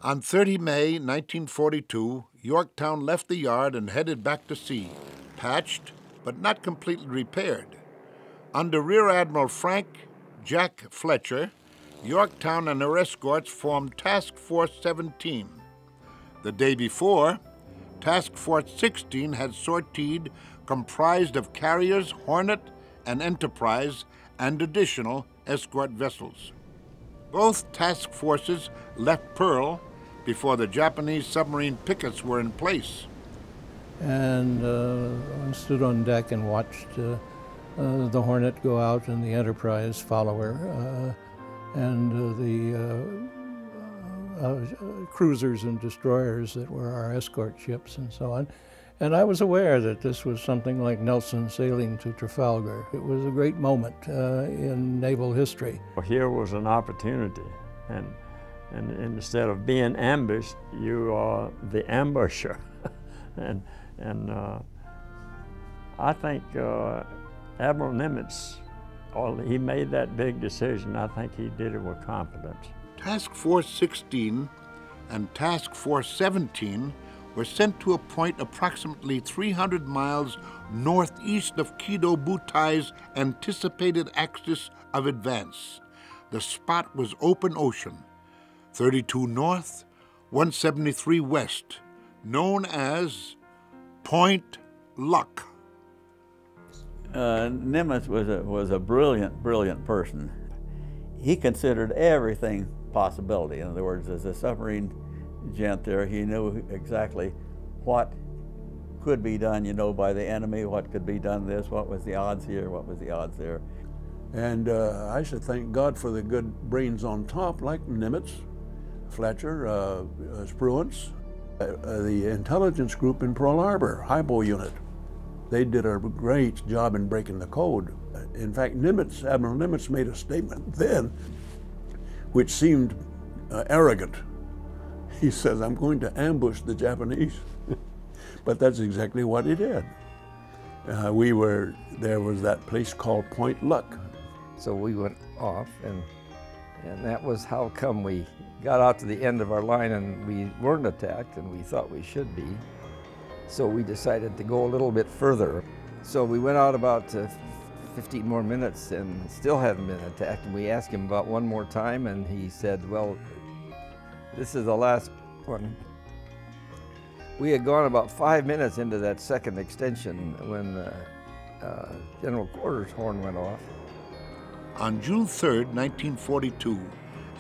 On 30 May 1942, Yorktown left the yard and headed back to sea, patched but not completely repaired. Under Rear Admiral Frank Jack Fletcher, Yorktown and her escorts formed Task Force 17. The day before, Task Force 16 had sortied, comprised of carriers, Hornet and Enterprise, and additional escort vessels. Both task forces left Pearl before the Japanese submarine pickets were in place. And I stood on deck and watched the Hornet go out and the Enterprise follow her, and the cruisers and destroyers that were our escort ships and so on. And I was aware that this was something like Nelson sailing to Trafalgar. It was a great moment in naval history. Here was an opportunity, and instead of being ambushed, you are the ambusher. and I think Admiral Nimitz, he made that big decision. I think he did it with confidence. Task Force 16 and Task Force 17 were sent to a point approximately 300 miles northeast of Kido Butai's anticipated axis of advance. The spot was open ocean, 32 north, 173 west, known as Point Luck. Nimitz was a brilliant person. He considered everything possibility. In other words, as a submarine gent there, he knew exactly what could be done, by the enemy, what could be done this, what was the odds here, what was the odds there. And I should thank God for the good brains on top, like Nimitz, Fletcher, Spruance, the intelligence group in Pearl Harbor, hypo unit. They did a great job in breaking the code. In fact, Admiral Nimitz made a statement then which seemed arrogant. He says, "I'm going to ambush the Japanese." But that's exactly what he did. There was that place called Point Luck. So we went off, and that was how come we got out to the end of our line and we weren't attacked, and we thought we should be. So we decided to go a little bit further. So we went out about 15 more minutes and still hadn't been attacked. And we asked him about one more time, and he said, "Well, this is the last one." We had gone about 5 minutes into that second extension when General Quarters' horn went off. On June 3rd, 1942,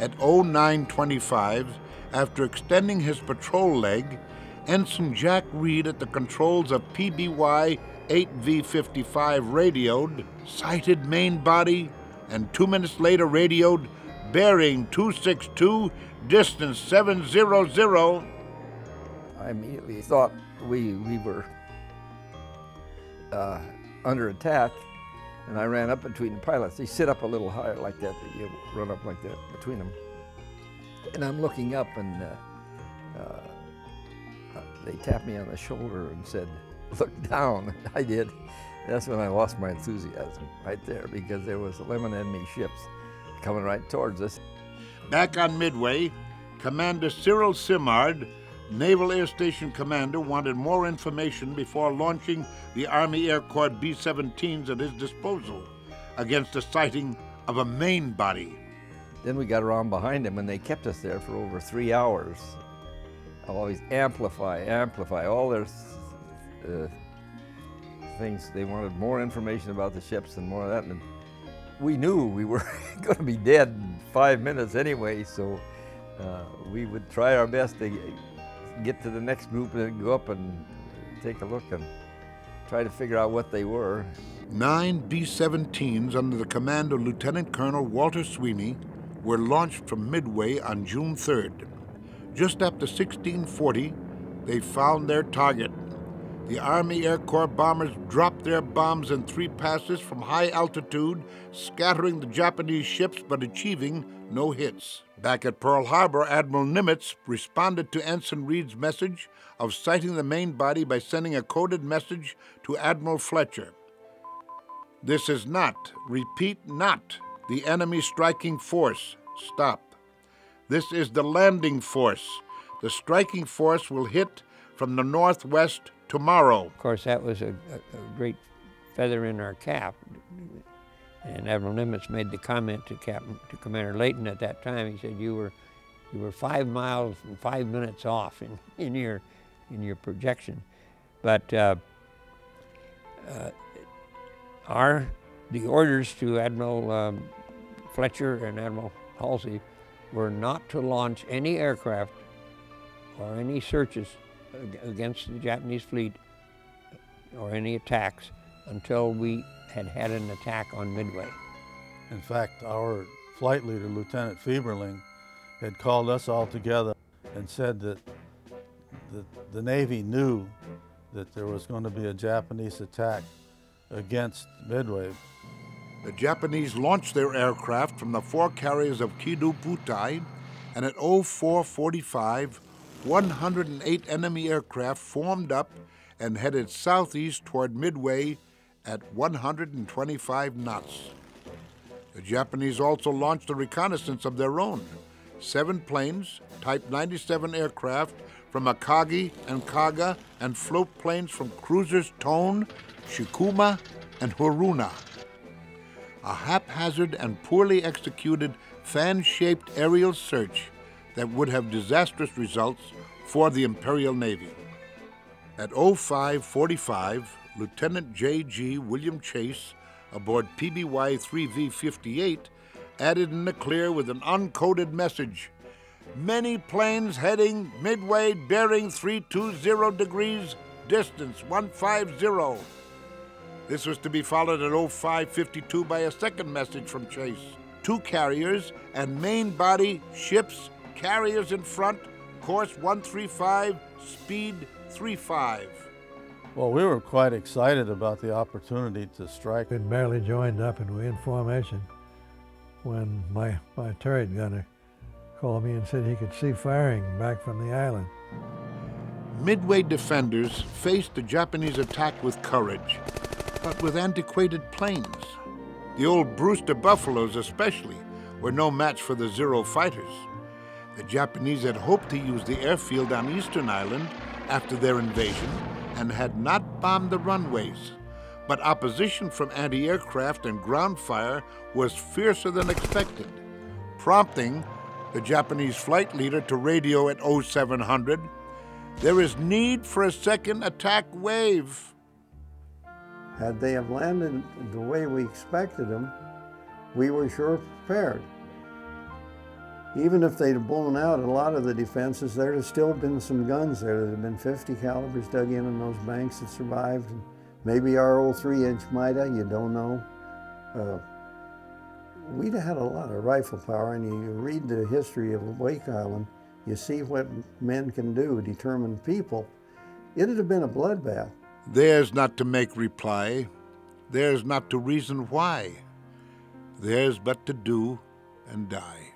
at 09:25, after extending his patrol leg, Ensign Jack Reed at the controls of PBY 8V55 radioed, "Sighted main body," and 2 minutes later radioed, "Bearing 262, distance 700. I immediately thought we were under attack, and I ran up between the pilots. They sit up a little higher like that, you run up like that between them. And I'm looking up, and they tapped me on the shoulder and said, "Look down." I did. That's when I lost my enthusiasm right there, because there was 11 enemy ships coming right towards us. Back on Midway, Commander Cyril Simard, Naval Air Station Commander, wanted more information before launching the Army Air Corps B-17s at his disposal against the sighting of a main body. Then we got around behind them, and they kept us there for over 3 hours. Always amplify all their things. They wanted more information about the ships and more of that. And we knew we were going to be dead in 5 minutes anyway, so we would try our best to get to the next group and go up and take a look and try to figure out what they were. 9 B-17s under the command of Lieutenant Colonel Walter Sweeney were launched from Midway on June 3rd. Just after 1640, they found their target. The Army Air Corps bombers dropped their bombs in 3 passes from high altitude, scattering the Japanese ships but achieving no hits. Back at Pearl Harbor, Admiral Nimitz responded to Ensign Reed's message of sighting the main body by sending a coded message to Admiral Fletcher. "This is not, repeat, not, the enemy striking force. Stop. This is the landing force. The striking force will hit from the northwest tomorrow. Of course, that was a great feather in our cap. And Admiral Nimitz made the comment to Commander Layton at that time. He said, "You were 5 miles and 5 minutes off in your projection." But the orders to Admiral Fletcher and Admiral Halsey were not to launch any aircraft or any searches against the Japanese fleet or any attacks until we had had an attack on Midway. In fact, our flight leader, Lieutenant Fieberling, had called us all together and said that the Navy knew that there was going to be a Japanese attack against Midway. The Japanese launched their aircraft from the four carriers of Kido Butai, and at 04:45, 108 enemy aircraft formed up and headed southeast toward Midway at 125 knots. The Japanese also launched a reconnaissance of their own. 7 planes, Type 97 aircraft from Akagi and Kaga, and float planes from cruisers Tone, Shikuma, and Haruna. A haphazard and poorly executed fan-shaped aerial search that would have disastrous results for the Imperial Navy. At 05:45, Lieutenant J.G. William Chase, aboard PBY 3V-58, added in the clear with an uncoded message: "Many planes heading Midway, bearing 320 degrees, distance 150. This was to be followed at 05:52 by a second message from Chase: "2 carriers and main body ships, carriers in front, course 135, speed 35. Well, we were quite excited about the opportunity to strike. We'd barely joined up and we were in formation when my turret gunner called me and said he could see firing back from the island. Midway defenders faced the Japanese attack with courage, but with antiquated planes. The old Brewster Buffaloes especially were no match for the Zero fighters. The Japanese had hoped to use the airfield on Eastern Island after their invasion and had not bombed the runways. But opposition from anti-aircraft and ground fire was fiercer than expected, prompting the Japanese flight leader to radio at 0700, "There is need for a second attack wave." Had they have landed the way we expected them, we were sure prepared. Even if they'd have blown out a lot of the defenses, there'd have still been some guns there. There'd have been 50 calibers dug in those banks that survived. And maybe our old 3-inch Mida, you don't know. We'd have had a lot of rifle power, and you read the history of Wake Island, you see what men can do, determined people. It'd have been a bloodbath. Theirs not to make reply, theirs not to reason why, theirs but to do and die.